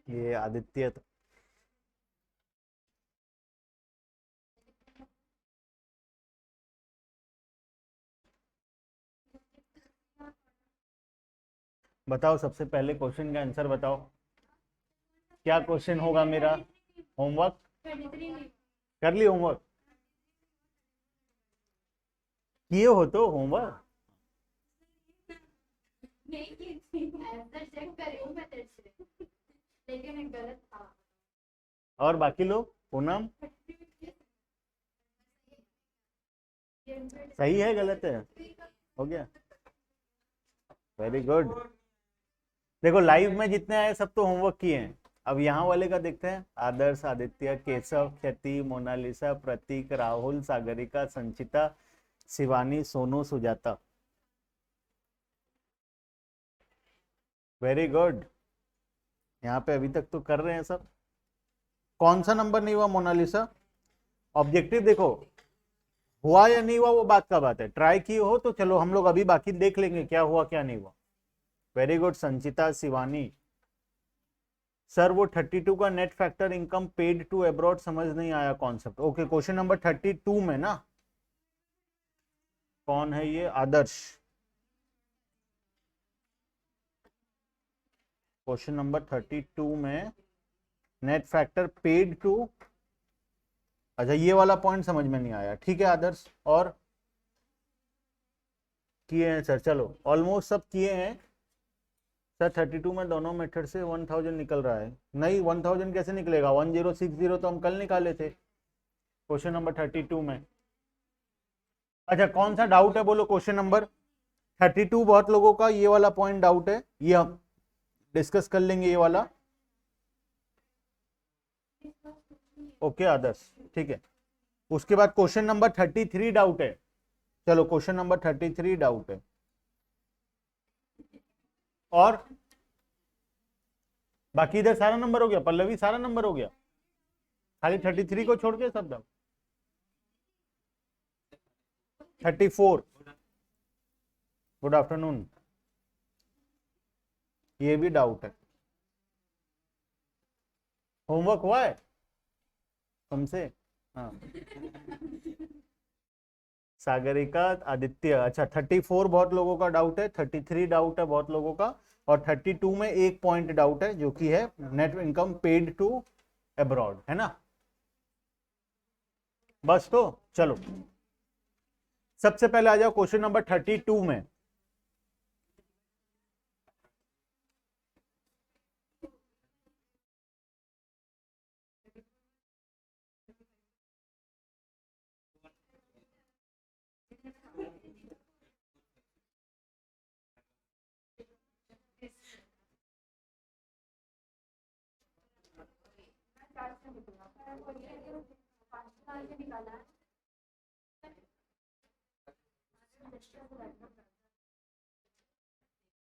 ये आदित्य बताओ, सबसे पहले क्वेश्चन का आंसर बताओ। क्या क्वेश्चन होगा मेरा? होमवर्क कर ली? होमवर्क किए हो तो होमवर्क? नहीं की थी, आंसर चेक कर रही हूं मैं तेरे से, लेकिन गलत था। और बाकी लोग? पूनम सही है गलत है? हो गया, वेरी गुड। देखो लाइव में जितने आए सब तो होमवर्क किए हैं। अब यहाँ वाले का देखते हैं। आदर्श, आदित्य, केशव, ख्याति, मोनालिसा, प्रतीक, राहुल, सागरिका, संचिता, शिवानी, सोनू, सुजाता। Very good. यहाँ पे अभी तक तो कर रहे हैं सब। कौन सा नंबर नहीं हुआ मोनालिसा? ऑब्जेक्टिव देखो, हुआ या नहीं हुआ वो बात का बात है। ट्राई किए हो तो चलो हम लोग अभी बाकी देख लेंगे क्या हुआ क्या नहीं हुआ। Very good Sanchita, Shivani. Sir वो 32 का net factor income paid to abroad समझ नहीं आया कॉन्सेप्ट। ओके, क्वेश्चन नंबर 32 में ना, कौन है ये? आदर्श। क्वेश्चन नंबर 32 में नेट फैक्टर पेड टू, अच्छा ये वाला पॉइंट समझ में नहीं आया। ठीक है आदर्श, और किए हैं सर, चलो ऑलमोस्ट सब किए हैं सर। 32 में दोनों मेथड से 1000 निकल रहा है। नहीं 1000 कैसे निकलेगा? 1060 तो हम कल निकाले थे क्वेश्चन नंबर 32 में। अच्छा कौन सा डाउट है बोलो? क्वेश्चन नंबर 32 बहुत लोगों का ये वाला पॉइंट डाउट है, ये हम डिस्कस कर लेंगे ये वाला। ओके आदर्श, ठीक है। उसके बाद क्वेश्चन नंबर 33 डाउट है। चलो क्वेश्चन नंबर 33 डाउट है। और बाकी इधर सारा नंबर हो गया, पल्लवी सारा नंबर हो गया, खाली 33 को छोड़ के सब डाउट। 34, गुड आफ्टरनून, ये भी डाउट है। होमवर्क हुआ है तुमसे? हाँ सागरिका, आदित्य, अच्छा 34 बहुत लोगों का डाउट है, 33 डाउट है बहुत लोगों का, और 32 में एक पॉइंट डाउट है जो कि है net income paid to abroad, है ना? बस तो चलो सबसे पहले आ जाओ क्वेश्चन नंबर 32 में।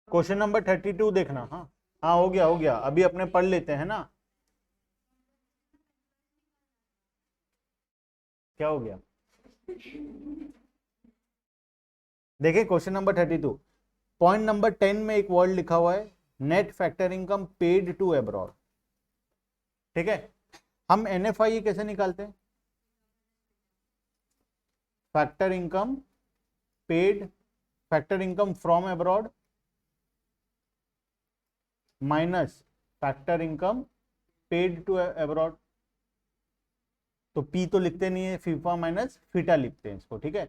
क्वेश्चन नंबर 32 देखना। हाँ हाँ हो गया हो गया, अभी अपने पढ़ लेते हैं ना। क्या हो गया? देखिए क्वेश्चन नंबर 32 पॉइंट नंबर 10 में एक वर्ड लिखा हुआ है net factor income paid to abroad. ठीक है, हम एनएफआई कैसे निकालते हैं? Factor income paid, factor income from abroad minus factor income paid to abroad. तो पी तो लिखते नहीं है, फीफा माइनस फीटा लिखते हैं इसको। ठीक है,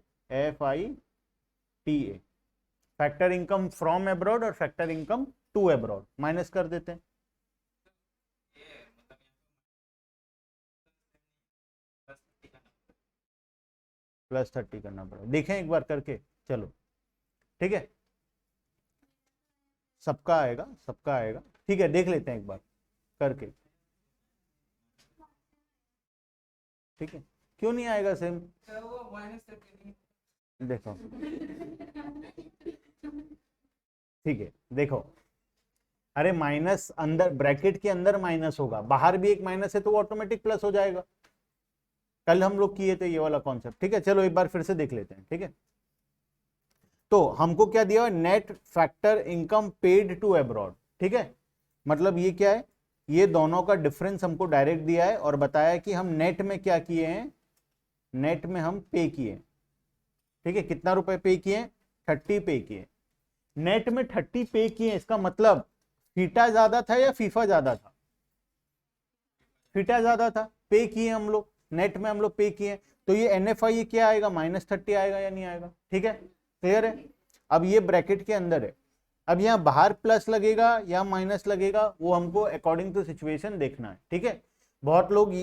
FITA, factor income from abroad और factor income to abroad minus कर देते हैं। +30 करना पड़ेगा, देखें एक बार करके। चलो ठीक है, सबका आएगा सबका आएगा। ठीक है देख लेते हैं एक बार करके। ठीक है, क्यों नहीं आएगा सेम? देखो ठीक है देखो, अरे माइनस अंदर ब्रैकेट के अंदर माइनस होगा, बाहर भी एक माइनस है तो वो ऑटोमेटिक प्लस हो जाएगा। कल हम लोग किए थे ये वाला कॉन्सेप्ट, ठीक है। चलो एक बार फिर से देख लेते हैं, ठीक है। तो हमको क्या दिया, net factor income paid to abroad, ठीक है। मतलब ये क्या है, ये दोनों का डिफरेंस हमको डायरेक्ट दिया है और बताया कि हम नेट में क्या किए हैं, नेट में हम पे किए, ठीक है। कितना रुपए पे किए, 30 पे किए। नेट में 30 पे किए, इसका मतलब फीटा ज्यादा था या फीफा ज्यादा था, फीटा ज्यादा था, पे किए हम लोग, नेट में हम लोग पे किए। तो ये NFI ये क्या आएगा, -30 आएगा या नहीं आएगा, ठीक है, क्लियर है। अब ये ब्रैकेट के अंदर है, अब यहाँ बाहर प्लस लगेगा या माइनस लगेगा वो हमको अकॉर्डिंग टू सिचुएशन देखना है, ठीक है। बहुत लोग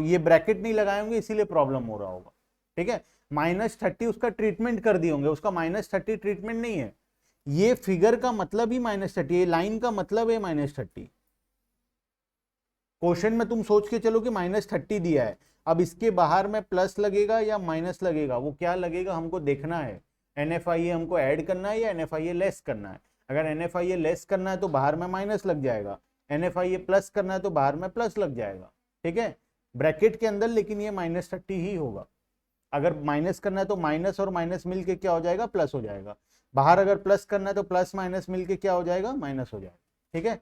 ये ब्रैकेट नहीं लगाए होंगे इसीलिए प्रॉब्लम हो रहा होगा, ठीक है। -30 उसका ट्रीटमेंट कर दिए होंगे, उसका -30 ट्रीटमेंट नहीं है, ये फिगर का मतलब ही -30, ये लाइन का मतलब है -30। क्वेश्चन में तुम सोच के चलो कि -30 दिया है, अब इसके बाहर में प्लस लगेगा या माइनस लगेगा, वो क्या लगेगा हमको देखना है। NFIA हमको ऐड करना है या NFIA लेस करना है। अगर NFIA लेस करना है तो बाहर में माइनस लग जाएगा, NFIA प्लस करना है तो बाहर में प्लस लग जाएगा, ठीक है, ब्रैकेट के अंदर, लेकिन ये -30 ही होगा। अगर माइनस करना है तो माइनस और माइनस मिलके क्या हो जाएगा, प्लस हो जाएगा। बाहर अगर प्लस करना है तो प्लस माइनस मिलके क्या हो जाएगा, माइनस हो जाएगा, ठीक है।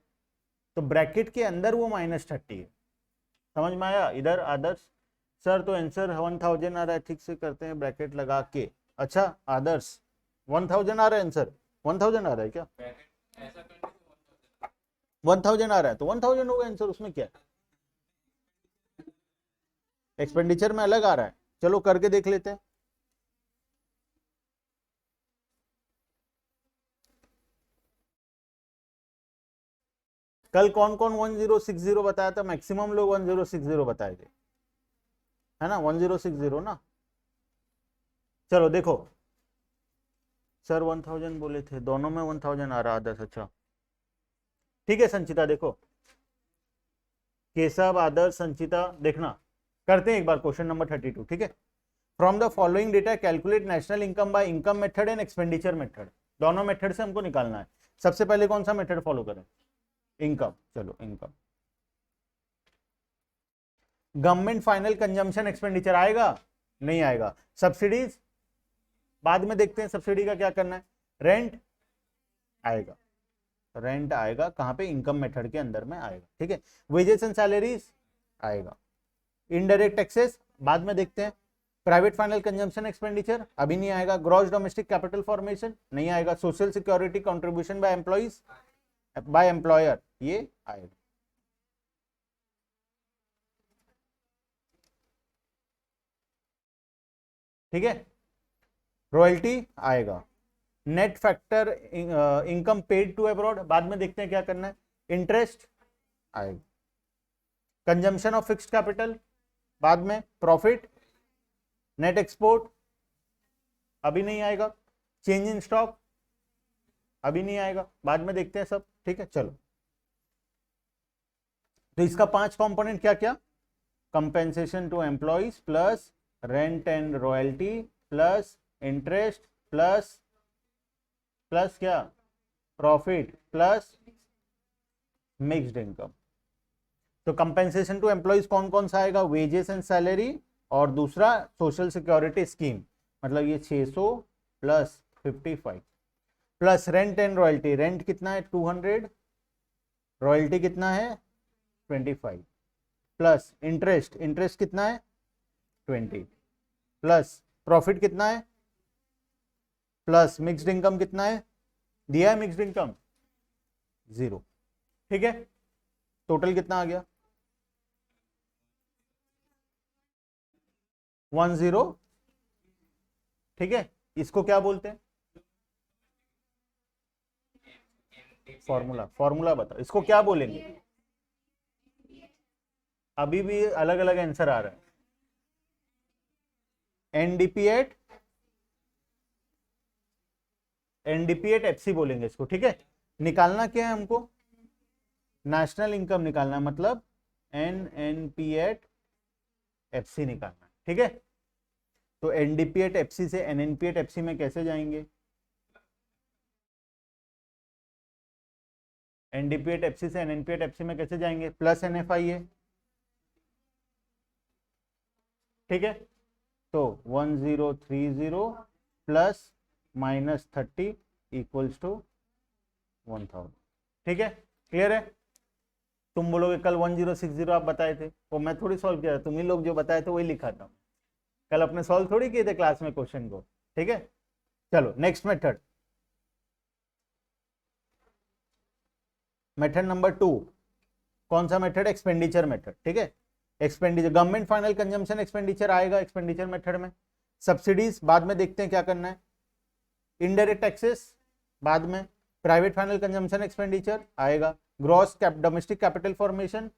तो ब्रैकेट के अंदर वो -30 है, समझ में आया। इधर आदर्श सर तो आंसर 1000 आ रहा है, ठीक से करते हैं ब्रैकेट लगा के। अच्छा आदर्श 1000 आ रहा है आंसर, 1000 आ रहा है क्या, 1000 आ रहा है तो 1000 होगा आंसर, उसमें क्या है, एक्सपेंडिचर में अलग आ रहा है। चलो करके देख लेते हैं। कल कौन कौन 1060 बताया था, मैक्सिमम लोग 1060 बताए थे, है ना, 1060 ना। चलो देखो, सर 1000 बोले थे, दोनों में 1000 आ रहा, 10, अच्छा ठीक है। संचिता देखो, केशव आदर्श संचिता देखना, करते हैं एक बार क्वेश्चन नंबर 32, ठीक है। From the following data calculate national income by income method and expenditure method. दोनों मेथड से हमको निकालना है। सबसे पहले कौन सा मेथड फॉलो करें, इनकम, चलो income. Government final consumption expenditure आएगा, नहीं आएगा। सब्सिडीज बाद में देखते हैं, सब्सिडी का क्या करना है। रेंट आएगा, रेंट आएगा कहां पे, इनकम मेथड के अंदर में आएगा, ठीक है। वेजेस एंड सैलरीज आएगा। इनडायरेक्ट टैक्सेस बाद में देखते हैं। प्राइवेट फाइनल कंजम्पशन एक्सपेंडिचर अभी नहीं आएगा। ग्रॉस डोमेस्टिक कैपिटल फॉर्मेशन नहीं आएगा। Social security contribution by employees by employer ये आएगा, ठीक है। रॉयल्टी आएगा। Net factor income paid to abroad बाद में देखते हैं क्या करना है। इंटरेस्ट आएगा। कंजम्पशन ऑफ फिक्स्ड कैपिटल बाद में। प्रॉफिट, नेट एक्सपोर्ट अभी नहीं आएगा। चेंज इन स्टॉक अभी नहीं आएगा, बाद में देखते हैं सब, ठीक है। चलो तो इसका 5 कंपोनेंट क्या क्या, compensation to employees plus rent and royalty plus interest plus क्या, प्रॉफिट प्लस मिक्स्ड इनकम। तो कंपेंसेशन टू एम्प्लॉइज कौन कौन सा आएगा, वेजेस एंड सैलरी और दूसरा सोशल सिक्योरिटी स्कीम, मतलब ये 600 plus 55 plus rent and royalty. Rent कितना है 200, रॉयल्टी कितना है 25 प्लस इंटरेस्ट, इंटरेस्ट कितना है 20 प्लस प्रॉफिट कितना है प्लस मिक्स्ड इनकम कितना है, दिया है मिक्स्ड इनकम 0, ठीक है। टोटल कितना आ गया 10, ठीक है। इसको क्या बोलते हैं, फॉर्मूला, फॉर्मूला बताओ इसको क्या बोलेंगे। अभी भी अलग अलग आंसर आ रहा है। एनडीपी एट एफसी बोलेंगे इसको, ठीक है। निकालना क्या है हमको, नेशनल इनकम निकालना है, मतलब एनएनपी एट एफसी निकालना है, ठीक है। तो एनडीपी एट एफसी से एनएनपी एट एफसी में कैसे जाएंगे, एनडीपी एट एफसी से एनएनपी एट एफसी में कैसे जाएंगे, प्लस एनएफआईए, ठीक है। तो 1030 प्लस -30 इक्वल्स टू 1000, ठीक है, क्लियर है। तुम बोलोगे कल 1060 आप बताए थे, वो मैं थोड़ी सॉल्व किया था, तुम ही लोग जो बताए थे वही लिखा था, कल अपने सॉल्व थोड़ी किए थे क्लास में क्वेश्चन को, ठीक है। चलो नेक्स्ट मेथड, मेथड नंबर 2, कौन सा मेथड, एक्सपेंडिचर मेथड, ठीक है। Expenditure, government final consumption expenditure आएगा एक्सपेंडिचर मेथड में, सब्सिडीज बाद में देखते हैं क्या करना है, इनडायरेक्ट टैक्सेस बाद में, प्राइवेट फाइनल कंजम्पशन एक्सपेंडिचर आएगा, ग्रॉस डोमेस्टिक कैपिटल फॉर्मेशन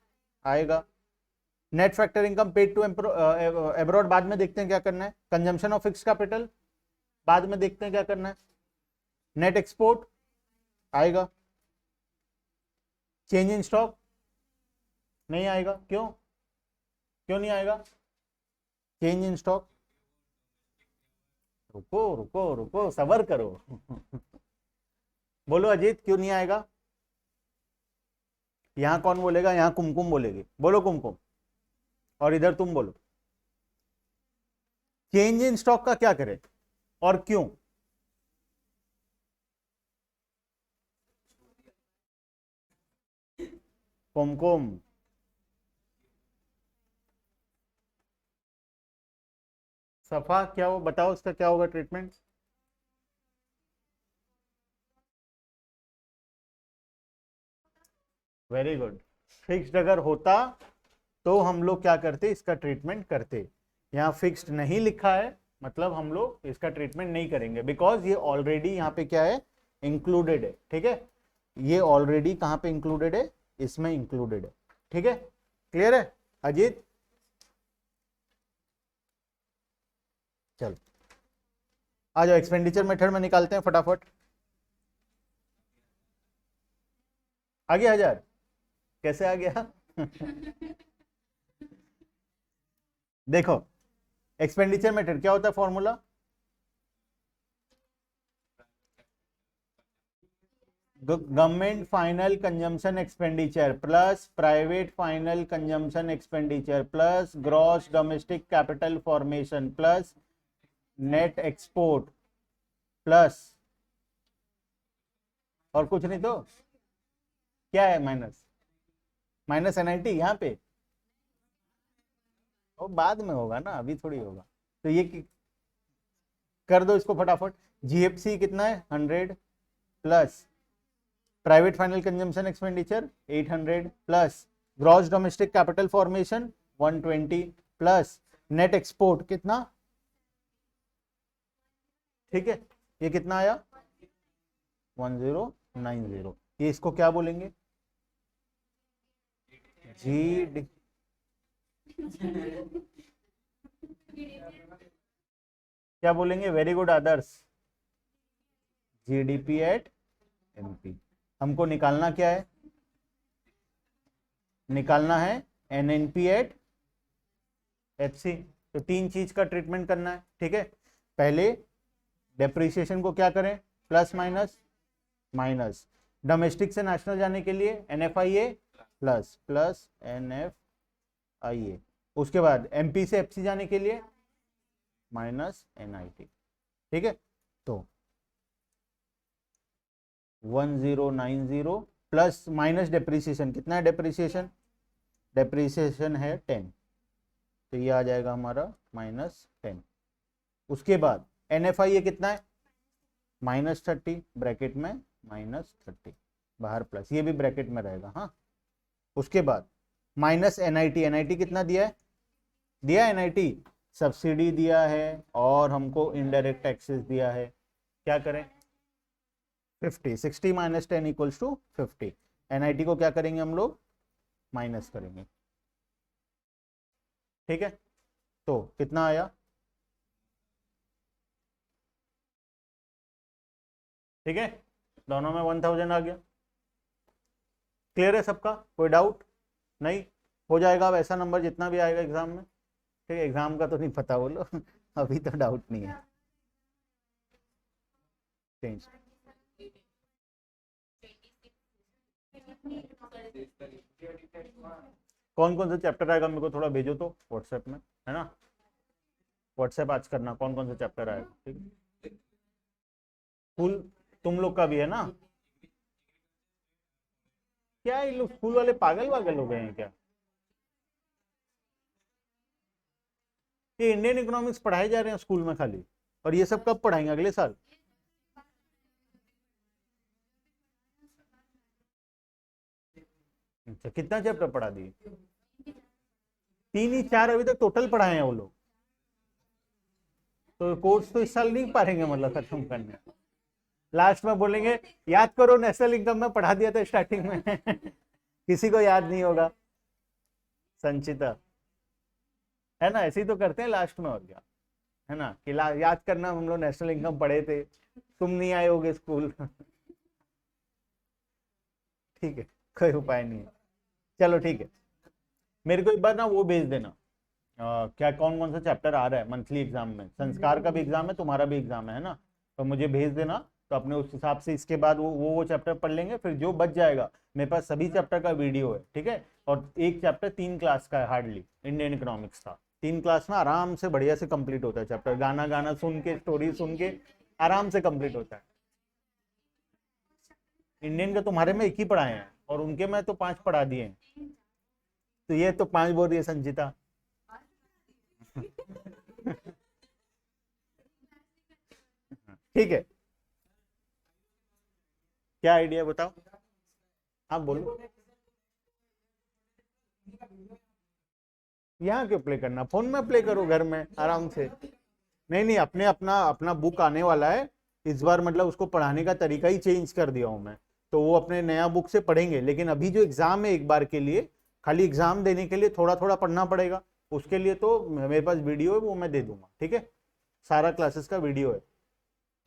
आएगा, net factor income paid to abroad बाद में देखते हैं क्या करना है, कंजम्पशन ऑफ फिक्स कैपिटल बाद में देखते हैं क्या करना है, नेट एक्सपोर्ट आएगा, चेंज इन स्टॉक नहीं आएगा, क्यों क्यों नहीं आएगा, चेंज इन स्टॉक, रुको रुको रुको सबर करो बोलो अजीत क्यों नहीं आएगा, यहां कौन बोलेगा, यहां कुमकुम बोलेगी, बोलो कुमकुम, और इधर तुम बोलो, चेंज इन स्टॉक का क्या करें और क्यों, कुमकुम, सफा क्या हो बताओ, उसका क्या होगा ट्रीटमेंट, वेरी गुड, फिक्स्ड अगर होता तो हम लोग क्या करते, इसका ट्रीटमेंट करते, यहाँ फिक्स्ड नहीं लिखा है मतलब हम लोग इसका ट्रीटमेंट नहीं करेंगे, बिकॉज ये ऑलरेडी यहाँ पे क्या है, इंक्लूडेड है, ठीक है, ये ऑलरेडी कहाँ पे इंक्लूडेड है, इसमें इंक्लूडेड है, ठीक है, क्लियर है अजीत। चलो आ जाओ एक्सपेंडिचर मेथड में निकालते हैं फटाफट, आ गया 1000, कैसे आ गया देखो एक्सपेंडिचर मेथड क्या होता है formula, government final consumption expenditure plus private final consumption expenditure plus gross domestic capital formation plus net export plus, और कुछ नहीं तो क्या है, माइनस, माइनस एनआईटी यहाँ पे, वो बाद में होगा ना, अभी थोड़ी होगा, तो ये कर दो इसको फटाफट, जीएफसी कितना है 100 plus private final consumption expenditure 800 plus gross domestic capital formation 120 plus net export कितना, ठीक है, ये कितना आया 1090, ये इसको क्या बोलेंगे, जी क्या बोलेंगे, very good Adarsh, GDP at MP, हमको निकालना क्या है, निकालना है एनएनपी एट एफसी, तो तीन चीज का ट्रीटमेंट करना है, ठीक है, पहले डेप्रिसिएशन को क्या करें, प्लस माइनस माइनस, डोमेस्टिक से नेशनल जाने के लिए एनएफआईए प्लस प्लस एनएफआईए, उसके बाद एमपी से एफसी जाने के लिए माइनस एनआईटी, ठीक है, तो 1090 प्लस माइनस डेप्रिसिएशन कितना है, डेप्रिसिएशन डेप्रिसिएशन है 10, तो ये आ जाएगा हमारा -10, उसके बाद एनएफआईए कितना है -30 ब्रैकेट में -30 बाहर प्लस, ये भी ब्रैकेट में रहेगा, हाँ, उसके बाद माइनस एनआईटी, एनआईटी कितना दिया है, दिया एनआईटी सब्सिडी दिया है और हमको इनडायरेक्ट टैक्सेस दिया है, क्या करें 50, 60 - 10 = 50, एनआईटी को क्या करेंगे हम लोग माइनस करेंगे, ठीक है, तो कितना आया, ठीक है, दोनों में 1000 आ गया, क्लियर है सबका, कोई डाउट नहीं, हो जाएगा अब ऐसा नंबर जितना भी आएगा एग्जाम में, ठीक है, एग्जाम का तो नहीं पता बोलो अभी तो डाउट नहीं है, चेंज कौन कौन सा चैप्टर आएगा मेरे को थोड़ा भेजो तो व्हाट्सएप में, है ना। व्हाट्सएप आज करना कौन कौन सा चैप्टर आएगा, ठीक है। स्कूल तुम लोग का भी है ना। क्या ये लोग स्कूल वाले पागल वागल हो गए हैं क्या। ये इंडियन इकोनॉमिक्स पढ़ाए जा रहे हैं स्कूल में खाली, और ये सब कब पढ़ाएंगे, अगले साल। अच्छा कितना चैप्टर पढ़ा दिए, 3 ही 4 अभी तक टोटल पढ़ाए हैं वो लोग। तो कोर्स तो इस साल नहीं पाएंगे मतलब खत्म करने। लास्ट में बोलेंगे याद करो नेशनल इनकम में पढ़ा दिया था स्टार्टिंग में किसी को याद नहीं होगा। संचिता है ना, ऐसे ही तो करते हैं लास्ट में, और क्या है ना कि याद करना हम लोग नेशनल इनकम पढ़े थे, तुम नहीं आए होगे स्कूल ठीक है, कोई उपाय नहीं है। चलो ठीक है, मेरे को एक बार ना वो भेज देना क्या कौन कौन सा चैप्टर आ रहा है मंथली एग्जाम में। संस्कार का भी एग्जाम है, तुम्हारा भी एग्जाम है ना, तो मुझे भेज देना। तो अपने उस हिसाब से इसके बाद वो चैप्टर पढ़ लेंगे, फिर जो बच जाएगा मेरे पास सभी चैप्टर का वीडियो है, ठीक है। और एक चैप्टर 3 क्लास का है हार्डली, इंडियन इकोनॉमिक्स का 3 क्लास में आराम से बढ़िया से कंप्लीट होता है चैप्टर, गाना गाना सुन के स्टोरी सुन के आराम से कंप्लीट होता है। इंडियन का तुम्हारे में 1 ही पढ़ाए हैं और उनके में तो 5 पढ़ा दिए हैं, तो ये तो 5 बोल रही है संचिता ठीक है, क्या आइडिया बताओ, आप बोलो। यहाँ क्यों प्ले करना, फोन में प्ले करो घर में आराम से। नहीं नहीं, अपने अपना अपना बुक आने वाला है इस बार, मतलब उसको पढ़ाने का तरीका ही चेंज कर दिया हूँ मैं, तो वो अपने नया बुक से पढ़ेंगे। लेकिन अभी जो एग्जाम है एक बार के लिए, खाली एग्जाम देने के लिए थोड़ा थोड़ा पढ़ना पड़ेगा, उसके लिए तो मेरे पास वीडियो है वो मैं दे दूंगा, ठीक है। सारा क्लासेस का वीडियो है,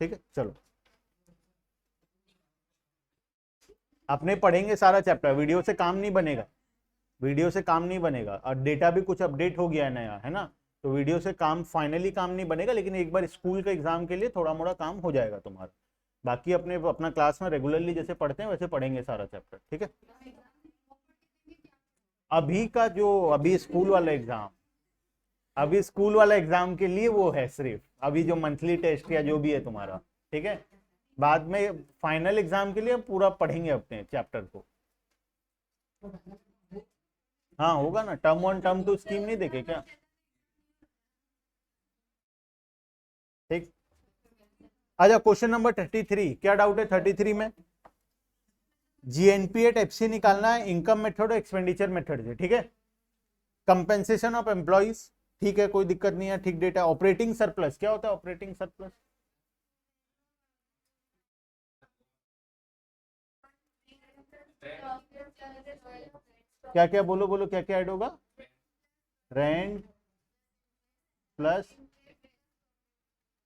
ठीक है। चलो अपने पढ़ेंगे सारा चैप्टर, वीडियो से काम नहीं बनेगा, वीडियो से काम नहीं बनेगा। और डेटा भी कुछ अपडेट हो गया है नया, है ना, तो वीडियो से काम फाइनली काम नहीं बनेगा, लेकिन एक बार स्कूल के एग्जाम के लिए थोड़ा मोड़ा काम हो जाएगा तुम्हारा। बाकी अपने अपना क्लास में रेगुलरली जैसे पढ़ते हैं वैसे पढ़ेंगे सारा चैप्टर, ठीक है। अभी का जो अभी स्कूल वाला एग्जाम, अभी स्कूल वाला एग्जाम के लिए वो है सिर्फ, अभी जो मंथली टेस्ट या जो भी है तुम्हारा, ठीक है। बाद में फाइनल एग्जाम के लिए पूरा पढ़ेंगे अपने चैप्टर को। हाँ होगा ना, टर्म 1 टर्म 2 स्कीम नहीं देखे क्या, ठीक। अच्छा क्वेश्चन नंबर 33, क्या डाउट है 33 में। जीएनपी एट एफसी निकालना है, इनकम मेथड और एक्सपेंडिचर मेथड से, ठीक है। कंपेंसेशन ऑफ एम्प्लॉइज, ठीक है कोई दिक्कत नहीं है, ठीक डेटा। ऑपरेटिंग सरप्लस, क्या होता है ऑपरेटिंग सरप्लस, क्या क्या बोलो बोलो, क्या क्या ऐड होगा। रेंट प्लस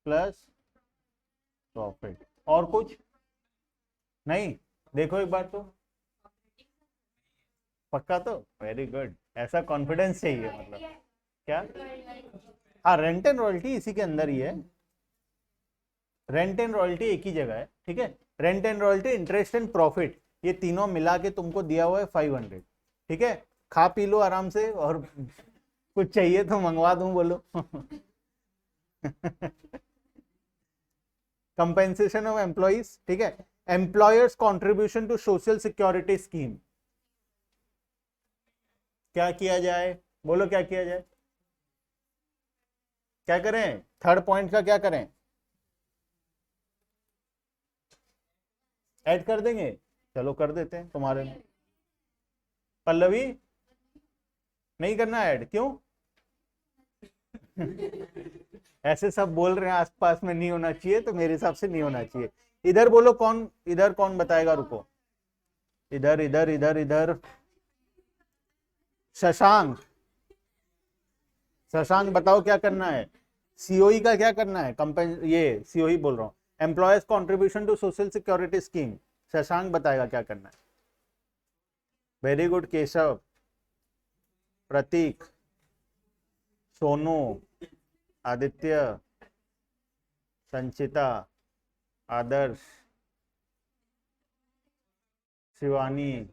प्लस प्रॉफिट, और कुछ नहीं। देखो एक बार तो, पक्का तो, वेरी गुड, ऐसा कॉन्फिडेंस चाहिए मतलब। क्या, हाँ रेंट एंड रॉयल्टी इसी के अंदर ही है, रेंट एंड रॉयल्टी एक ही जगह है, ठीक है। Rent and royalty, interest and profit, ये तीनों मिला के तुमको दिया हुआ है 500, ठीक है। खा पी लो आराम से, और कुछ चाहिए तो मंगवा दूं बोलो कंपेंसेशन ऑफ एम्प्लॉइज, ठीक है। Employers contribution to social security scheme, क्या किया जाए बोलो, क्या किया जाए, क्या करें, थर्ड पॉइंट का क्या करें, ऐड कर देंगे, चलो कर देते हैं तुम्हारे में। पल्लवी नहीं करना ऐड, क्यों ऐसे सब बोल रहे हैं आसपास में नहीं होना चाहिए, तो मेरे हिसाब से नहीं होना चाहिए। इधर बोलो कौन, इधर कौन बताएगा, रुको, इधर इधर इधर इधर, शशांक, शशांक बताओ क्या करना है, सीओई का क्या करना है, कंपेन ये सीओई बोल रहा हूँ, employees contribution to social security scheme, Shashank बताएगा क्या करना है। Very good Keshav, Prateek, Sonu, Aditya, Sanchita, Adarsh, Shivani,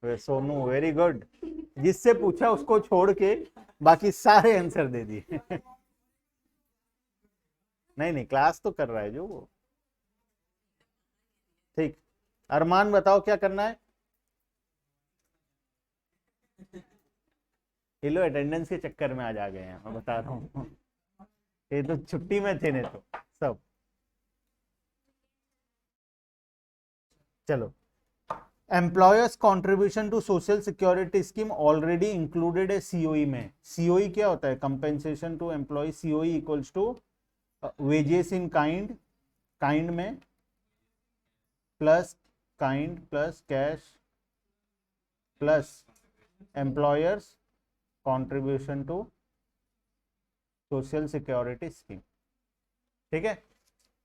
Sonu very good, जिससे पूछा उसको छोड़ के बाकी सारे आंसर दे दिए। नहीं नहीं, क्लास तो कर रहा है जो वो। ठीक, अरमान बताओ क्या करना है। ये लो अटेंडेंस के चक्कर में आज आ गए हैं, मैं बता रहा हूँ। ये तो छुट्टी में थे नहीं तो सब। चलो, employers contribution to social security scheme already included है सीओई में। सीओई क्या होता है? Compensation to employ. COE equals to wages in kind, kind में plus kind plus cash plus employers contribution to social security scheme. ठीक है,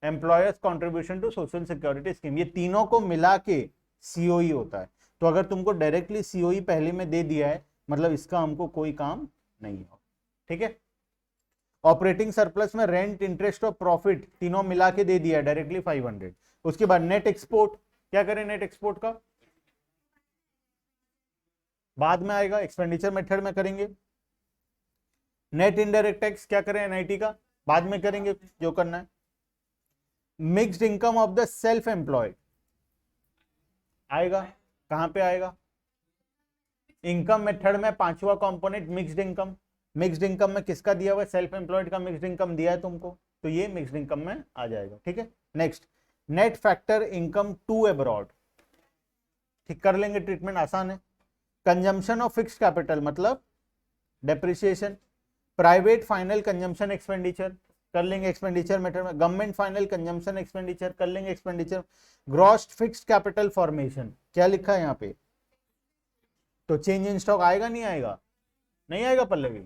employers contribution to social security scheme, ये तीनों को मिला के सीओई होता है। तो अगर तुमको डायरेक्टली सीओई पहले में दे दिया है, मतलब इसका हमको कोई काम नहीं हो। ठीक है, ऑपरेटिंग सरप्लस में रेंट, इंटरेस्ट और प्रॉफिट तीनों मिला के दे दिया है डायरेक्टली 500। उसके बाद नेट एक्सपोर्ट, क्या करें नेट एक्सपोर्ट का? बाद में आएगा, एक्सपेंडिचर मेथड में करेंगे। नेट इनडायरेक्ट टैक्स क्या करें? एनआईटी का बाद में करेंगे जो करना है। Mixed income of the self employed आएगा, कहां पे आएगा? इनकम मेथड में पांचवा component mixed income. Mixed income में किसका दिया हुआ है? सेल्फ एम्प्लॉयड का मिक्स्ड इनकम दिया है तुमको, तो ये मिक्स्ड इनकम में आ जाएगा। ठीक है, next net factor income to abroad, ठीक कर लेंगे, ट्रीटमेंट आसान है। कंजम्पशन ऑफ फिक्स्ड कैपिटल मतलब depreciation. Private final consumption expenditure कर लेंगे एक्सपेंडिचर मेथड में। गवर्नमेंट फाइनल कंजम्पशन एक्सपेंडिचर कर लेंगे expenditure. Gross fixed capital formation क्या लिखा है यहाँ पे? तो चेंज इन स्टॉक आएगा नहीं आएगा? नहीं आएगा पल्लवी,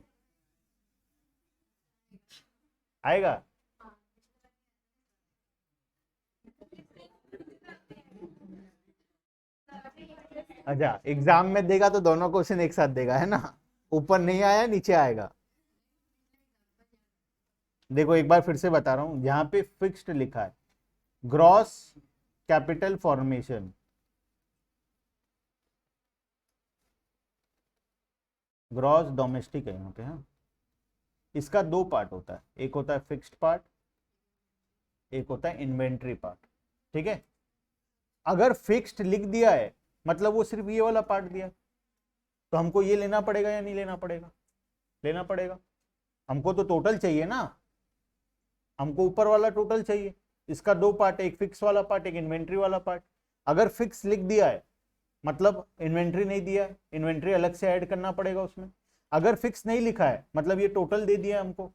आएगा? अच्छा, एग्जाम में देगा तो दोनों क्वेश्चन एक साथ देगा, है ना? ऊपर नहीं आया नीचे आएगा। देखो एक बार फिर से बता रहा हूं, यहां पे फिक्स्ड लिखा है, gross capital formation, gross domestic है यहाँ पे। हाँ, इसका दो पार्ट होता है, एक होता है फिक्स्ड पार्ट, एक होता है इन्वेंट्री पार्ट। ठीक है, अगर फिक्स्ड लिख दिया है मतलब वो सिर्फ ये वाला पार्ट दिया, तो हमको ये लेना पड़ेगा या नहीं लेना पड़ेगा? लेना पड़ेगा। हमको तो टोटल चाहिए ना, हमको ऊपर वाला टोटल चाहिए। इसका दो पार्ट है, एक फिक्स वाला पार्ट, एक इन्वेंट्री वाला पार्ट। अगर फिक्स लिख दिया है मतलब इन्वेंट्री नहीं दिया है, इन्वेंट्री अलग से ऐड करना पड़ेगा उसमें। अगर फिक्स नहीं लिखा है मतलब ये टोटल दे दिया है हमको,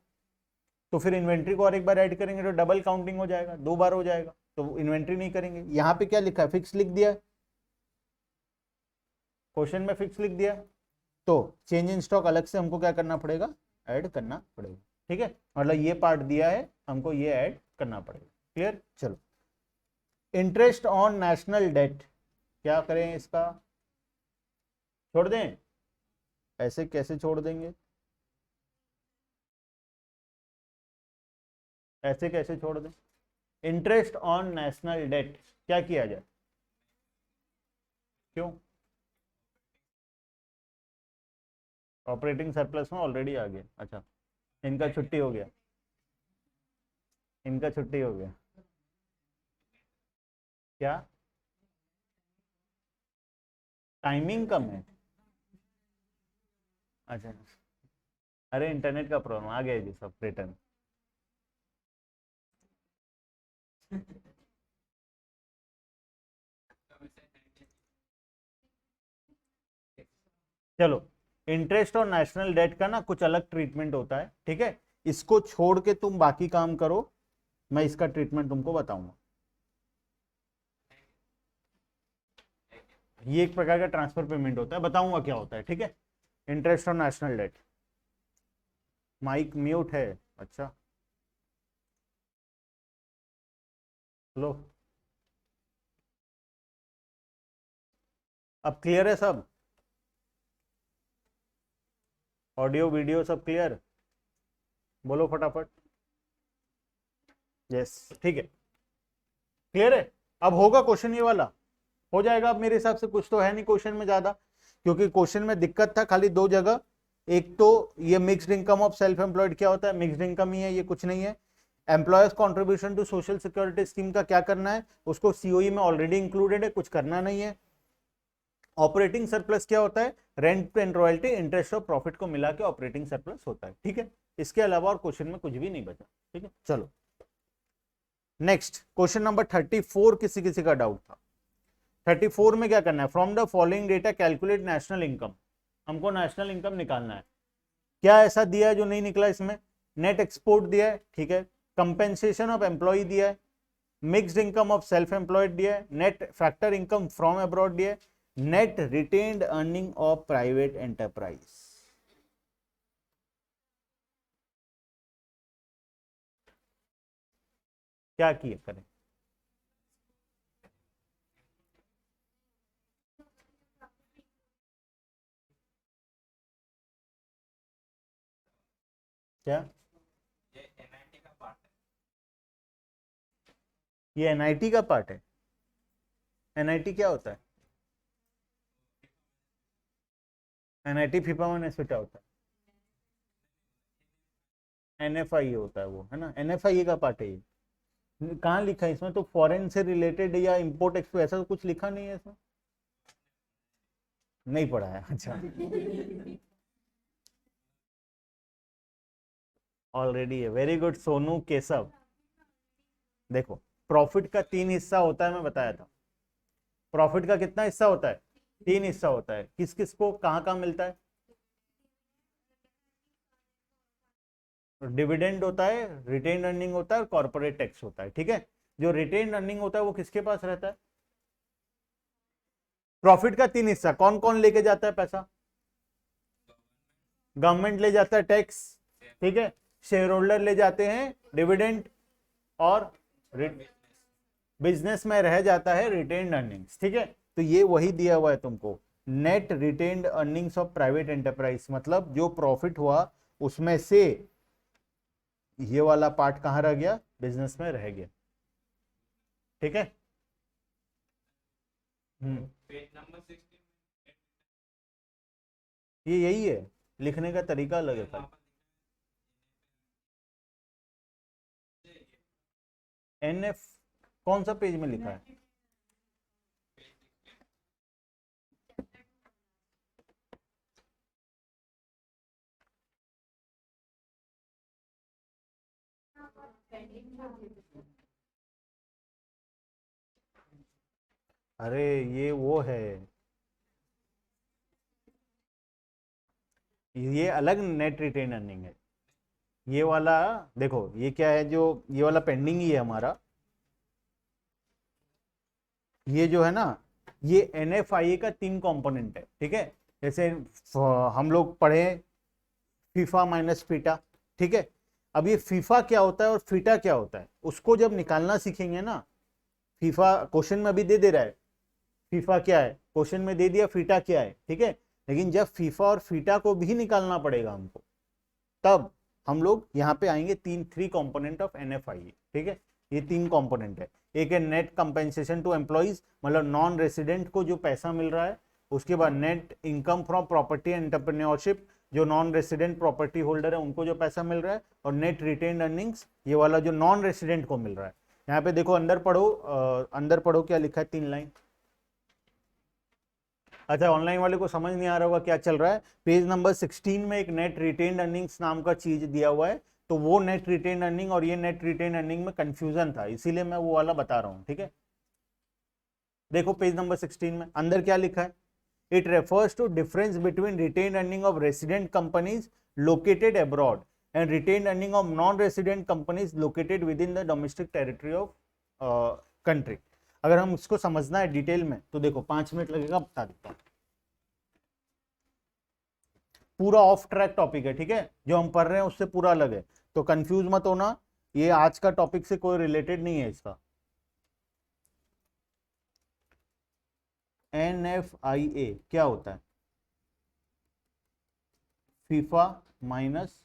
तो फिर इन्वेंट्री को और एक बार ऐड करेंगे तो डबल काउंटिंग हो जाएगा, दो बार हो जाएगा, तो इन्वेंट्री नहीं करेंगे। यहाँ पे क्या लिखा है? फिक्स लिख दिया है, क्वेश्चन में फिक्स लिख दिया, तो चेंज इन स्टॉक अलग से हमको क्या करना पड़ेगा? ऐड करना पड़ेगा। ठीक है, मतलब ये पार्ट दिया है हमको, ये ऐड करना पड़ेगा। क्लियर? चलो, इंटरेस्ट ऑन नेशनल डेट क्या करें? इसका छोड़ दें? ऐसे कैसे छोड़ देंगे? ऐसे कैसे छोड़ दें? इंटरेस्ट ऑन नेशनल डेट क्या किया जाए? क्यों? ऑपरेटिंग सरप्लस में ऑलरेडी आ गया। अच्छा, इनका छुट्टी हो गया, इनका छुट्टी हो गया। क्या टाइमिंग कम है? अच्छा, अरे इंटरनेट का प्रॉब्लम आ गया जी, सब रिटर्न। चलो, इंटरेस्ट और नेशनल डेट का ना कुछ अलग ट्रीटमेंट होता है। ठीक है, इसको छोड़ के तुम बाकी काम करो, मैं इसका ट्रीटमेंट तुमको बताऊंगा। ये एक प्रकार का ट्रांसफर पेमेंट होता है, बताऊंगा क्या होता है। ठीक है, इंटरेस्ट और नेशनल डेट। माइक म्यूट है? अच्छा, लो, अब क्लियर है सब? ऑडियो वीडियो सब क्लियर? बोलो फटाफट। यस, ठीक है, क्लियर है। अब होगा क्वेश्चन ये वाला, हो जाएगा। अब मेरे हिसाब से कुछ तो है नहीं क्वेश्चन में ज्यादा, क्योंकि क्वेश्चन में दिक्कत था खाली दो जगह, एक तो ये mixed income of self employed क्या होता है, मिक्स्ड इनकम ही है, ये कुछ नहीं है। Employers contribution to social security scheme का क्या करना है, उसको सीओई में ऑलरेडी इंक्लूडेड है, कुछ करना नहीं है। ऑपरेटिंग सरप्लस क्या होता है, रेंट एंड रॉयल्टी इंटरेस्ट और प्रॉफिट को मिला के ऑपरेटिंग सरप्लस होता है, ठीक है। इसके अलावा और क्वेश्चन में कुछ भी नहीं बचा, ठीक है। चलो नेक्स्ट क्वेश्चन नंबर 34, किसी किसी का डाउट था। 34 में क्या करना है, from the following data calculate national income, हमको नेशनल इनकम निकालना है। क्या ऐसा दिया है जो नहीं निकला इसमें, नेट एक्सपोर्ट दिया है, ठीक है, कंपेंसेशन ऑफ एम्प्लॉय दिया है, mixed income of self employed दिया है, net factor income from abroad दिया है, net retained earning of private enterprise. क्या किए करें, क्या ये एनआईटी का पार्ट है। एनआईटी क्या होता है, एनआईटी फीफा में फिटा होता है, एनएफआई होता है वो, है ना, एनएफआई का पार्ट है ये। कहाँ लिखा है इसमें, तो फॉरेन से रिलेटेड या इंपोर्ट एक्सपोर्ट ऐसा तो कुछ लिखा नहीं है इसमें, नहीं पढ़ा है, अच्छा। ऑलरेडी है, वेरी गुड सोनू केशव। देखो प्रॉफिट का 3 हिस्सा होता है, मैं बताया था। प्रॉफिट का कितना हिस्सा होता है, 3 हिस्सा होता है। किस किस को कहाँ कहाँ मिलता है, डिविडेंड होता है, रिटेन अर्निंग होता है और कॉर्पोरेट टैक्स होता है, ठीक है। जो रिटेन अर्निंग होता है वो किसके पास रहता है, प्रॉफिट का 3 हिस्सा कौन कौन लेके जाता है पैसा, गवर्नमेंट ले जाता है टैक्स, ठीक है, शेयर होल्डर ले जाते हैं डिविडेंड, और बिजनेस में रह जाता है रिटेन्ड अर्निंग्स, ठीक है। तो ये वही दिया हुआ है तुमको, net retained earnings of private enterprise, मतलब जो प्रॉफिट हुआ उसमें से ये वाला पार्ट कहां रह गया, बिजनेस में रह गया, ठीक है। पेज नंबर 16 ये यही है, लिखने का तरीका अलग है खाली। एनएफ कौन सा पेज में लिखा है, अरे ये वो है, ये अलग नेट रिटेन अर्निंग है। ये वाला देखो, ये क्या है, जो ये वाला पेंडिंग ही है हमारा, ये जो है ना, ये एनएफआई का 3 कंपोनेंट है, ठीक है। जैसे हम लोग पढ़े फीफा माइनस फीटा, ठीक है। अब ये फीफा क्या होता है और फीटा क्या होता है, उसको जब निकालना सीखेंगे ना, फीफा क्वेश्चन में अभी दे रहा है, फीफा क्या है क्वेश्चन में दे दिया, फीटा क्या है, ठीक है। लेकिन जब फीफा और फीटा को भी निकालना पड़ेगा हमको, तब हम लोग यहाँ पे आएंगे 3 कंपोनेंट ऑफ एनएफआई, ठीक है। ये 3 कंपोनेंट है, एक है नेट कंपेंसेशन टू एम्प्लॉइज, मतलब नॉन रेसिडेंट को जो पैसा मिल रहा है, उसके बाद net income from property entrepreneurship, जो नॉन रेसिडेंट प्रॉपर्टी होल्डर है उनको जो पैसा मिल रहा है, और नेट रिटेन्ड अर्निंग्स, ये वाला जो नॉन रेसिडेंट को मिल रहा है। यहाँ पे देखो अंदर पढ़ो, अंदर पढ़ो क्या लिखा है, 3 लाइन। अच्छा ऑनलाइन वाले को समझ नहीं आ रहा होगा क्या चल रहा है, पेज नंबर 16 में एक नेट रिटेन्ड अर्निंग्स नाम का चीज दिया हुआ है, तो वो नेट रिटेन्ड अर्निंग और ये नेट रिटेन्ड अर्निंग में कंफ्यूजन था, इसीलिए मैं वो वाला बता रहा हूँ, ठीक है। देखो पेज नंबर 16 में अंदर क्या लिखा है, it refers to difference between retained earning of resident companies located abroad and retained earning of non resident companies located within the domestic territory of country. अगर हम इसको समझना है डिटेल में तो देखो 5 मिनट लगेगा, बता देता हूँ। पूरा ऑफ ट्रैक टॉपिक है, ठीक है, जो हम पढ़ रहे हैं उससे पूरा अलग है, तो कंफ्यूज मत होना, ये आज का टॉपिक से कोई रिलेटेड नहीं है इसका। NFIA क्या होता है, फीफा माइनस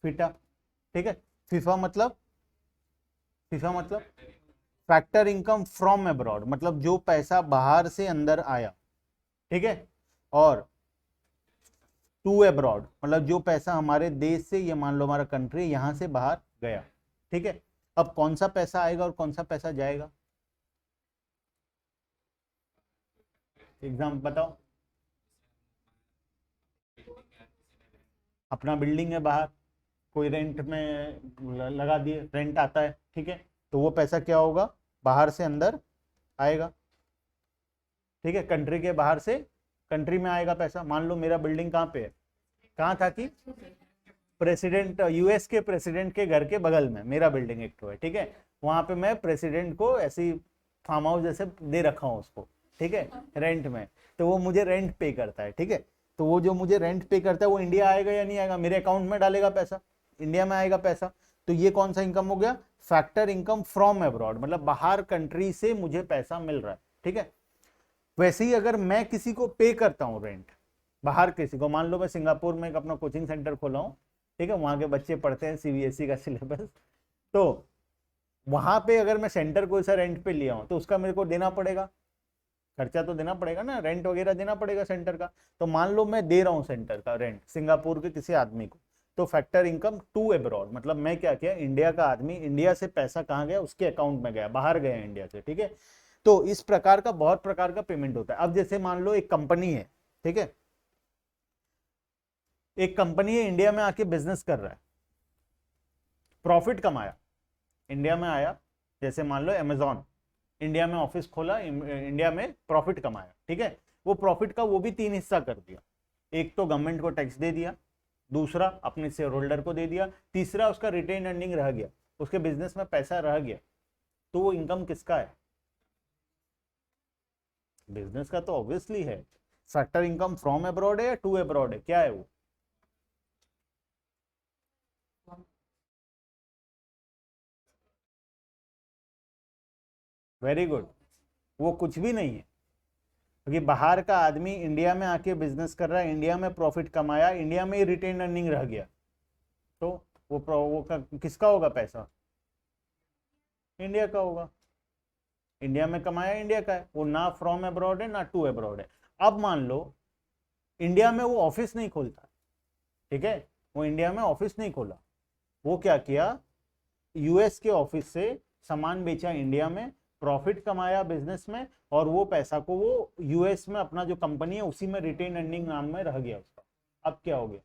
फीटा, ठीक है। फीफा मतलब फैक्टर इनकम फ्रॉम अब्रॉड, मतलब जो पैसा बाहर से अंदर आया, ठीक है। और टू अब्रॉड मतलब जो पैसा हमारे देश से, ये मान लो हमारा कंट्री यहां से बाहर गया, ठीक है। अब कौन सा पैसा आएगा और कौन सा पैसा जाएगा, एग्जाम बताओ। अपना बिल्डिंग है बाहर, कोई रेंट में लगा दिए, रेंट आता है, ठीक है, तो वो पैसा क्या होगा, बाहर से अंदर आएगा, ठीक है, कंट्री के बाहर से कंट्री में आएगा पैसा। मान लो मेरा बिल्डिंग कहाँ पे है, कहाँ था कि प्रेसिडेंट, यूएस के प्रेसिडेंट के घर के बगल में मेरा बिल्डिंग एक तो है, ठीक है, वहां पे मैं प्रेसिडेंट को ऐसी फार्म हाउस जैसे दे रखा हूँ उसको, ठीक है, रेंट में, तो वो मुझे रेंट पे करता है, ठीक है। तो वो जो मुझे रेंट पे करता है वो इंडिया आएगा या नहीं आएगा, मेरे अकाउंट में डालेगा पैसा, इंडिया में आएगा पैसा। तो ये कौन सा इनकम हो गया, फैक्टर इनकम फ्रॉम अब्रॉड, मतलब बाहर कंट्री से मुझे पैसा मिल रहा है, ठीक है। वैसे ही अगर मैं किसी को पे करता हूँ रेंट, बाहर किसी को, मान लो मैं सिंगापुर में एक अपना कोचिंग सेंटर खोला हूँ, ठीक है, वहां के बच्चे पढ़ते हैं सीबीएसई का सिलेबस, तो वहां पे अगर मैं सेंटर कोई सा रेंट पे लिया हूं तो उसका मेरे को देना पड़ेगा, खर्चा तो देना पड़ेगा ना, रेंट वगैरह देना पड़ेगा सेंटर का। तो मान लो मैं दे रहा हूँ सेंटर का रेंट सिंगापुर के किसी आदमी को, तो फैक्टर इनकम टू अब्रॉड मतलब मैं क्या किया, इंडिया का आदमी, इंडिया से पैसा कहाँ गया, उसके अकाउंट में गया, बाहर गया इंडिया से, ठीक है। तो इस प्रकार का बहुत प्रकार का पेमेंट होता है। अब जैसे मान लो एक कंपनी है, ठीक है, एक कंपनी है इंडिया में आके बिजनेस कर रहा है, प्रॉफिट कमाया, इंडिया में आया, जैसे मान लो अमेजॉन इंडिया में ऑफिस खोला, इंडिया में प्रॉफिट कमाया, ठीक है, वो प्रॉफिट का वो भी 3 हिस्सा कर दिया, एक तो गवर्नमेंट को टैक्स दे दिया, दूसरा अपने शेयर होल्डर को दे दिया, तीसरा उसका रिटेन अर्निंग रह गया, उसके बिजनेस में पैसा रह गया, तो वो इनकम किसका है, बिजनेस का तो ऑब्वियसली है। फैक्टर इनकम फ्रॉम अब्रॉड है या टू अब्रॉड है, क्या है वो, वेरी गुड, वो कुछ भी नहीं है, क्योंकि बाहर का आदमी इंडिया में आके बिजनेस कर रहा है, इंडिया में प्रॉफिट कमाया, इंडिया में ही रिटेन अर्निंग रह गया, तो किसका होगा पैसा, इंडिया का होगा, इंडिया में कमाया इंडिया का है, वो ना फ्रॉम अब्रॉड है ना टू अब्रॉड है। अब मान लो इंडिया में वो ऑफिस नहीं खोलता, ठीक है, वो इंडिया में ऑफिस नहीं खोला, वो क्या किया, यूएस के ऑफिस से सामान बेचा इंडिया में, प्रॉफिट कमाया बिजनेस में, और वो पैसा को वो यूएस में अपना जो कंपनी है उसी में रिटेन अर्निंग नाम में रह गया उसका। अब क्या हो गया,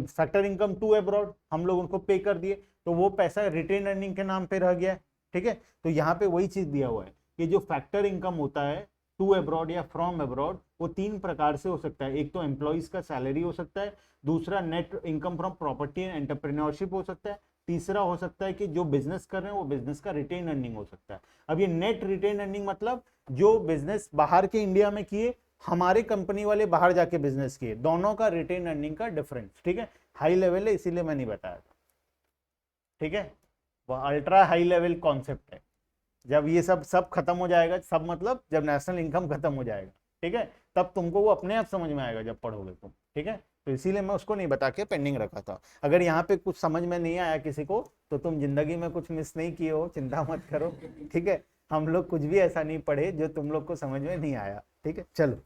फैक्टर इनकम टू अब्रॉड, हम लोग उनको पे कर दिए, तो वो पैसा रिटेन अर्निंग के नाम पे रह गया, ठीक है। तो यहाँ पे वही चीज दिया हुआ है कि जो फैक्टर इनकम होता है टू अब्रॉड या फ्रॉम अब्रॉड, वो 3 प्रकार से हो सकता है, एक तो एम्प्लॉइज का सैलरी हो सकता है, दूसरा net income from property and entrepreneurship हो सकता है, तीसरा हो सकता है कि जो बिजनेस कर रहे हैं वो बिजनेस का रिटेन अर्निंग हो सकता है। अब ये नेट रिटेन अर्निंग मतलब जो बिजनेस बाहर के इंडिया में किए, हमारे कंपनी वाले बाहर जाके बिजनेस किए, दोनों का रिटेन अर्निंग का डिफरेंस, ठीक है, हाई लेवल है इसीलिए मैं नहीं बताया था, ठीक है, वो अल्ट्रा हाई लेवल कॉन्सेप्ट है। जब ये सब खत्म हो जाएगा, सब मतलब जब नेशनल इनकम खत्म हो जाएगा, ठीक है, तब तुमको वो अपने आप समझ में आएगा जब पढ़ोगे तुम, ठीक है। तो इसीलिए मैं उसको नहीं बता के पेंडिंग रखा था। अगर यहाँ पे कुछ समझ में नहीं आया किसी को तो तुम जिंदगी में कुछ मिस नहीं किए हो, चिंता मत करो, ठीक है, हम लोग कुछ भी ऐसा नहीं पढ़े जो तुम लोग को समझ में नहीं आया, ठीक है। चलो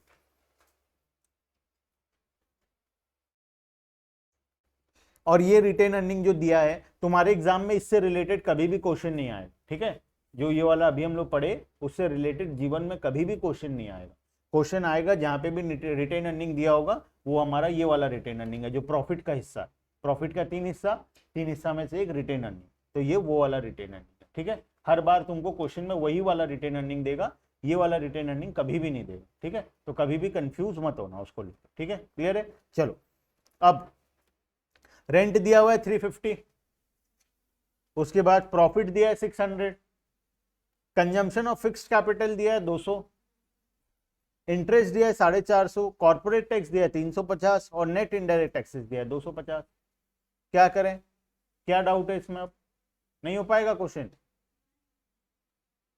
और ये रिटेन अर्निंग जो दिया है तुम्हारे एग्जाम में, इससे रिलेटेड कभी भी क्वेश्चन नहीं आएगा, ठीक है, जो ये वाला अभी हम लोग पढ़े उससे रिलेटेड जीवन में कभी भी क्वेश्चन नहीं आएगा। क्वेश्चन आएगा जहां पे भी रिटेन अर्निंग दिया होगा वो हमारा ये वाला रिटेन अर्निंग है जो प्रॉफिट का हिस्सा, प्रॉफिट का 3 हिस्सा, 3 हिस्सा में से एक रिटेन अर्निंग, तो ये वो वाला रिटेन अर्निंग है, ठीक है। हर बार तुमको क्वेश्चन में वही वाला रिटेन अर्निंग देगा, ये वाला रिटेन अर्निंग कभी भी नहीं देगा, ठीक है, तो कभी भी कंफ्यूज मत होना उसको लेकर, ठीक है, क्लियर है। चलो अब रेंट दिया हुआ है 350, उसके बाद प्रॉफिट दिया है 600, कंजम्पशन ऑफ फिक्स्ड कैपिटल दिया है 200, इंटरेस्ट दिया है 450, कॉर्पोरेट टैक्स दिया है 350 और नेट इनडायरेक्ट टैक्सेस दिया है 250। क्या करें, क्या डाउट है इसमें, अब नहीं हो पाएगा क्वेश्चन,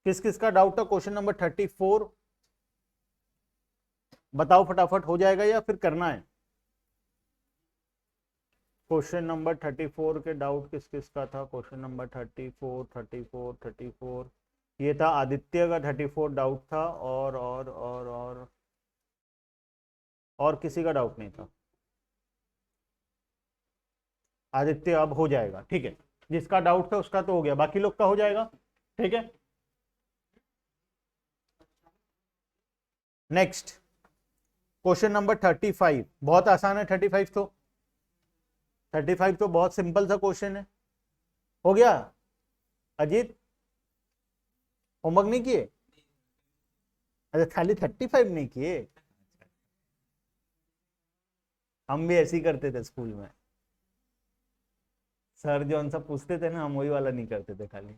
किस किस का डाउट है, क्वेश्चन नंबर 34 बताओ फटाफट, हो जाएगा या फिर करना है। क्वेश्चन नंबर 34 के डाउट किस किस का था, क्वेश्चन नंबर 34 34 34 ये था आदित्य का 34 डाउट था, और किसी का डाउट नहीं था। आदित्य अब हो जाएगा, ठीक है, जिसका डाउट था उसका तो हो गया, बाकी लोग का हो जाएगा, ठीक है। नेक्स्ट क्वेश्चन नंबर 35, बहुत आसान है 35 तो, 35 तो बहुत सिंपल सा क्वेश्चन है। हो गया अजीत, होमवर्क नहीं किए? अच्छा, खाली 35 नहीं किए? हम भी ऐसे ही करते थे स्कूल में, सर जो सब पूछते थे ना, हम वही वाला नहीं करते थे खाली।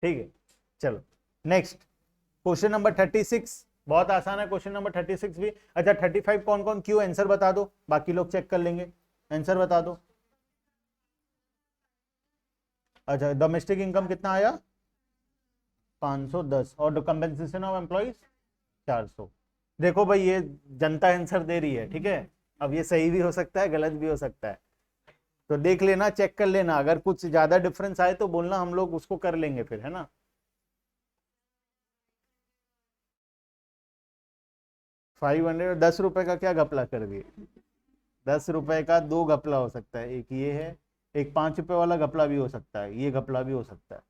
ठीक है, चलो नेक्स्ट क्वेश्चन नंबर 36, बहुत आसान है क्वेश्चन नंबर 36 भी। अच्छा 35 कौन कौन क्यों, आंसर बता दो, बाकी लोग चेक कर लेंगे, आंसर बता दो। अच्छा डोमेस्टिक इनकम कितना आया? 510, और कंपेंसेशन ऑफ एम्प्लॉइज 400। देखो भाई ये जनता आंसर दे रही है, ठीक है, अब ये सही भी हो सकता है गलत भी हो सकता है, तो देख लेना, चेक कर लेना, अगर कुछ ज्यादा डिफरेंस आए तो बोलना, हम लोग उसको कर लेंगे फिर, है ना। 500, 10 रुपए का क्या घपला कर दिए? 10 रुपए का दो घपला हो सकता है, एक ये है, एक 5 रुपए वाला घपला भी हो सकता है, ये घपला भी हो सकता है।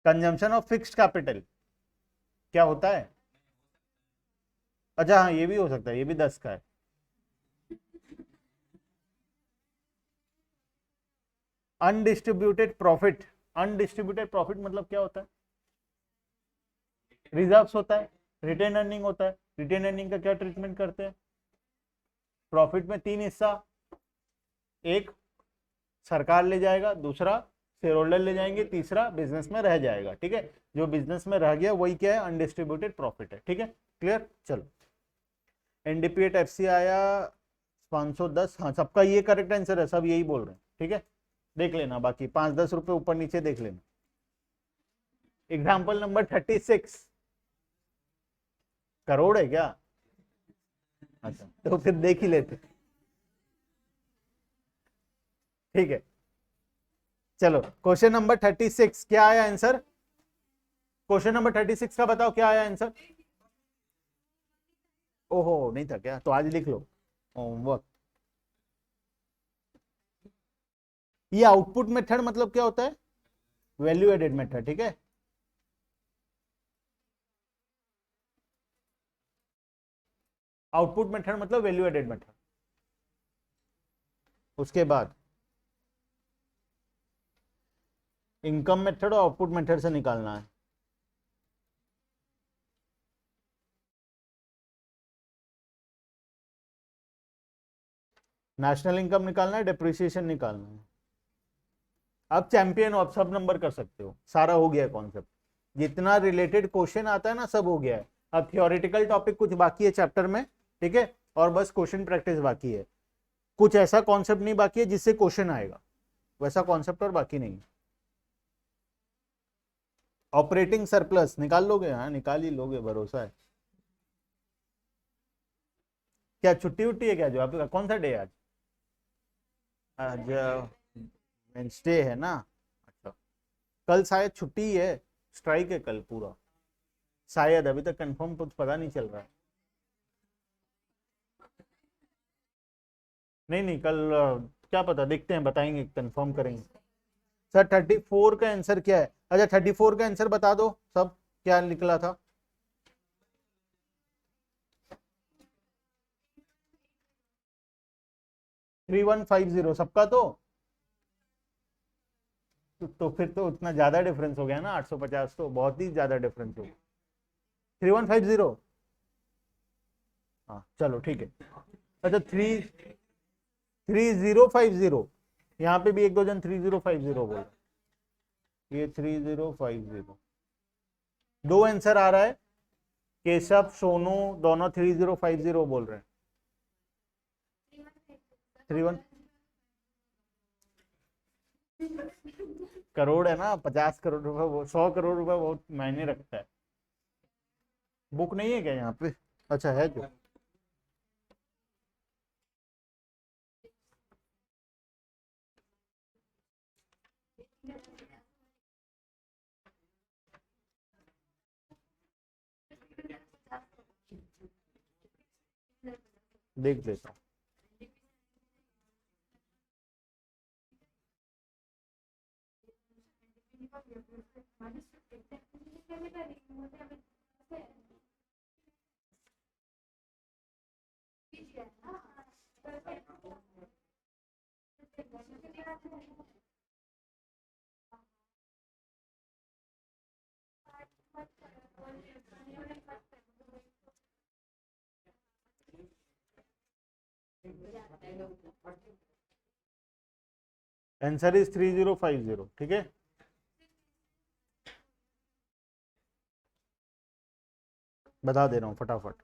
कंजम्पशन ऑफ फिक्स्ड कैपिटल क्या होता है? अच्छा हाँ, ये भी हो सकता है, ये भी 10 का है। अनडिस्ट्रीब्यूटेड प्रॉफिट, अनडिस्ट्रीब्यूटेड प्रॉफिट मतलब क्या होता है? रिजर्व्स होता है, रिटेन अर्निंग होता है। रिटेन अर्निंग का क्या ट्रीटमेंट करते हैं? प्रॉफिट में 3 हिस्सा, एक सरकार ले जाएगा, दूसरा शेयर होल्डर ले जाएंगे, तीसरा बिजनेस में रह जाएगा, ठीक है। जो बिजनेस में रह गया वही क्या है? अनडिस्ट्रीब्यूटेड प्रॉफिट है, ठीक है, क्लियर। चलो एनडीपीएट एफसी आया 510, हाँ सबका ये करेक्ट आंसर है, सब यही बोल रहे हैं, ठीक है, देख लेना, बाकी 5-10 रुपए ऊपर नीचे देख लेना। एग्जाम्पल नंबर 36, करोड़ है क्या? अच्छा तो फिर देख ही लेते, ठीक है। चलो क्वेश्चन नंबर 36 क्या आया आंसर? क्वेश्चन नंबर 36 का बताओ क्या आया आंसर? ओहो नहीं था क्या? तो आज लिख लो होमवर्क। ये आउटपुट मेथड मतलब क्या होता है? वैल्यू एडेड मेथड, ठीक है। आउटपुट मेथड मतलब वैल्यू एडेड मेथड। उसके बाद इनकम मेथड और आउटपुट मेथड से निकालना है। नेशनल इनकम निकालना है, डेप्रिसिएशन निकालना है। अब चैंपियन हो, अब सब नंबर कर सकते हो, सारा हो गया कॉन्सेप्ट, जितना रिलेटेड क्वेश्चन आता है ना सब हो गया है। अब थियोरेटिकल टॉपिक कुछ बाकी है चैप्टर में, ठीक है, और बस क्वेश्चन प्रैक्टिस बाकी है। कुछ ऐसा कॉन्सेप्ट नहीं बाकी है जिससे क्वेश्चन आएगा, वैसा कॉन्सेप्ट और बाकी नहीं। ऑपरेटिंग सरप्लस निकाल लोगे? हाँ निकाल ही लोगे, भरोसा है। क्या छुट्टी उट्टी है क्या? जो आपका कौन सा डे है आज? आज वेंसडे है ना? अच्छा कल शायद छुट्टी है, स्ट्राइक है कल पूरा, शायद, अभी तक कंफर्म कुछ पता नहीं चल रहा है। नहीं नहीं कल क्या पता, देखते हैं, बताएंगे, कंफर्म करेंगे। सर 34 का आंसर क्या है? अच्छा 34 का आंसर बता दो सब, क्या निकला था? थ्री 3150 सबका तो फिर तो उतना ज्यादा डिफरेंस हो गया ना, 850, तो बहुत ही ज्यादा डिफरेंस हो गया। 3150, हाँ चलो ठीक है। अच्छा 3050, यहाँ पे भी एक दो जन 3050 बोल, ये 3050, दो आंसर आ रहा है, केशव सोनू दोनों 3050 बोल रहे हैं। 31 करोड़ है ना, 50 करोड़ रुपए, वो 100 करोड़ रुपए बहुत मायने रखता है। बुक नहीं है क्या यहाँ पे? अच्छा है जो। देख लेता हूँ। आंसर इज 3050, ठीक है। बता दे रहा हूं फटाफट।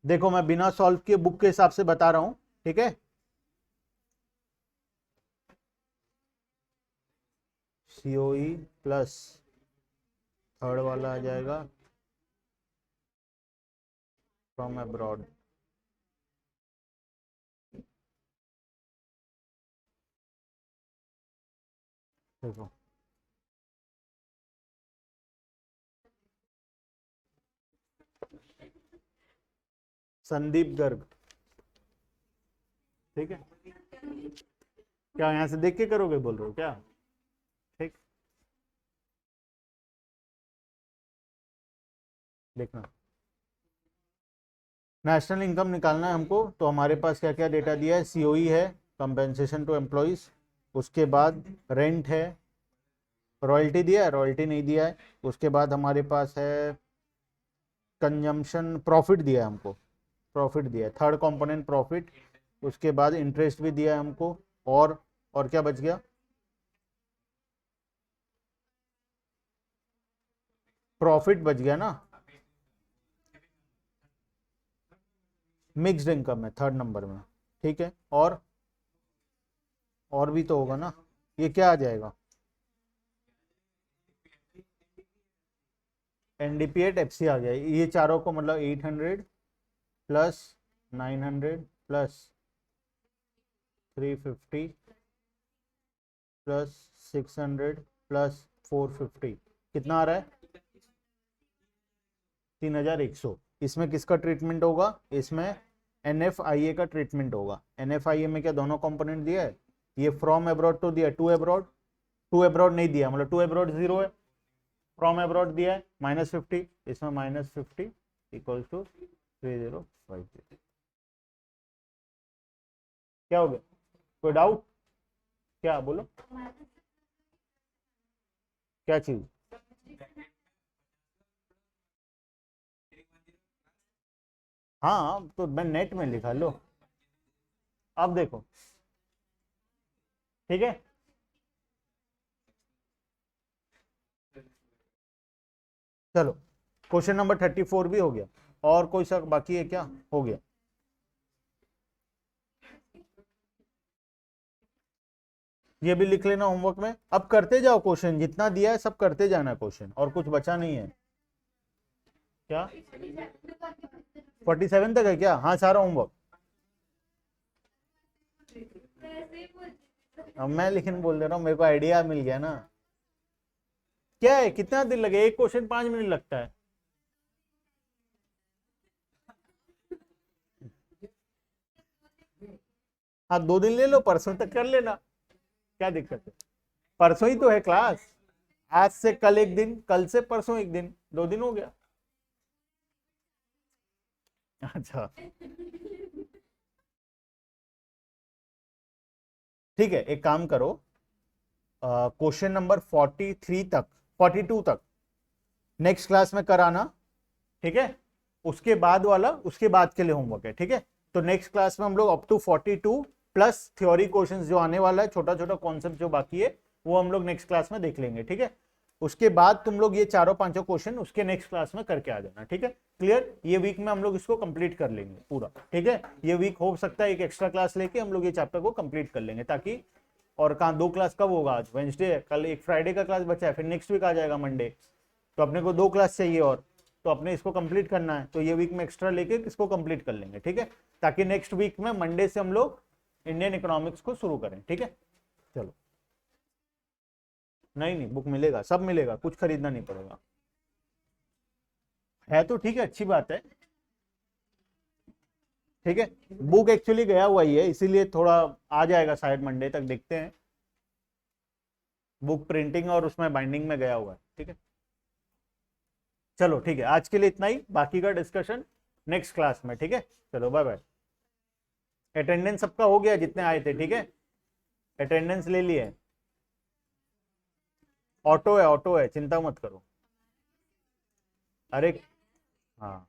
देखो मैं बिना सॉल्व किए बुक के हिसाब से बता रहा हूं, ठीक है। सीओई प्लस थर्ड वाला आ जाएगा फ्रॉम अब्रॉड। देखो संदीप गर्ग, ठीक है। क्या यहां से देख के करोगे बोल रहे हो क्या? ठीक, देखना। नेशनल इनकम निकालना है हमको, तो हमारे पास क्या क्या डेटा दिया है? सीओई है, कंपेंसेशन टू एम्प्लॉइज, उसके बाद रेंट है, रॉयल्टी दिया है, रॉयल्टी नहीं दिया है। उसके बाद हमारे पास है कंजम्पशन, प्रॉफिट दिया है हमको, प्रॉफिट दिया है, थर्ड कंपोनेंट प्रॉफिट। उसके बाद इंटरेस्ट भी दिया है हमको, और क्या बच गया? प्रॉफिट बच गया ना, मिक्स्ड इनकम है थर्ड नंबर में, ठीक है। और भी तो होगा ना, ये क्या आ जाएगा? एनडीपी एट एफसी आ गया। ये चारों को मतलब 800 प्लस 900 प्लस 350 प्लस 600 प्लस 450, कितना आ रहा है? 3100। इसमें किसका ट्रीटमेंट होगा? इसमें एनएफआईए का ट्रीटमेंट होगा। एनएफआईए में क्या दोनों कंपोनेंट दिया है? ये फ्रॉम अब्रॉड तो दिया, टू अब्रॉड नहीं दिया, मतलब टू अब्रॉड 0 है, फ्रॉम अब्रॉड दिया है -50, इसमें -50 इक्वल्स टू 3050। क्या हो गया? कोई डाउट? क्या बोलो, क्या चीज? हाँ तो मैं नेट में लिखा लो, अब देखो, ठीक है। चलो क्वेश्चन नंबर 34 भी हो गया। और कोई सा बाकी है क्या? हो गया। ये भी लिख लेना होमवर्क में। अब करते जाओ क्वेश्चन, जितना दिया है सब करते जाना क्वेश्चन, और कुछ बचा नहीं है क्या? 47 तक है क्या? हाँ सारा होमवर्क। अब मैं लेकिन बोल दे रहा हूँ, मेरे को आइडिया मिल गया ना। क्या है, कितना दिन लगे? एक क्वेश्चन 5 मिनट लगता है। हाँ 2 दिन ले लो, परसों तक कर लेना, क्या दिक्कत है? परसों ही तो है क्लास, आज से कल एक दिन, कल से परसों एक दिन, 2 दिन हो गया। अच्छा ठीक है, एक काम करो, क्वेश्चन नंबर 43 तक, 42 तक नेक्स्ट क्लास में कराना, ठीक है। उसके बाद वाला उसके बाद के लिए होमवर्क है, ठीक है। तो नेक्स्ट क्लास में हम लोग up to 42 plus theory questions जो आने वाला है, छोटा छोटा कॉन्सेप्ट जो बाकी है वो हम लोग नेक्स्ट क्लास में देख लेंगे, ठीक है। उसके बाद तुम लोग ये चारों पांचों क्वेश्चन उसके नेक्स्ट क्लास में करके आ जाना, ठीक है। क्लियर? ये वीक में हम लोग इसको कंप्लीट कर लेंगे पूरा, ठीक है। ये वीक हो सकता है एक एक्स्ट्रा क्लास लेके हम लोग ये चैप्टर को कंप्लीट कर लेंगे, ताकि और कहाँ 2 क्लास कब होगा, आज वेंसडे है, कल एक फ्राइडे का क्लास बचा है, फिर नेक्स्ट वीक आ जाएगा मंडे, तो अपने को 2 क्लास चाहिए और, तो अपने इसको कंप्लीट करना है, तो ये वीक में एक्स्ट्रा लेके इसको कंप्लीट कर लेंगे, ठीक है, ताकि नेक्स्ट वीक में मंडे से हम लोग इंडियन इकोनॉमिक्स को शुरू करें, ठीक है। चलो, नहीं बुक मिलेगा, सब मिलेगा, कुछ खरीदना नहीं पड़ेगा, है तो ठीक है, अच्छी बात है, ठीक है। बुक एक्चुअली गया हुआ ही है, इसीलिए थोड़ा आ जाएगा शायद मंडे तक, देखते हैं। बुक प्रिंटिंग और उसमें बाइंडिंग में गया हुआ है, ठीक है। चलो ठीक है, आज के लिए इतना ही, बाकी का डिस्कशन नेक्स्ट क्लास में, ठीक है। चलो बाय बाय। अटेंडेंस सबका हो गया जितने आए थे, ठीक है, अटेंडेंस ले लिए। ऑटो है, चिंता मत करो। अरे हाँ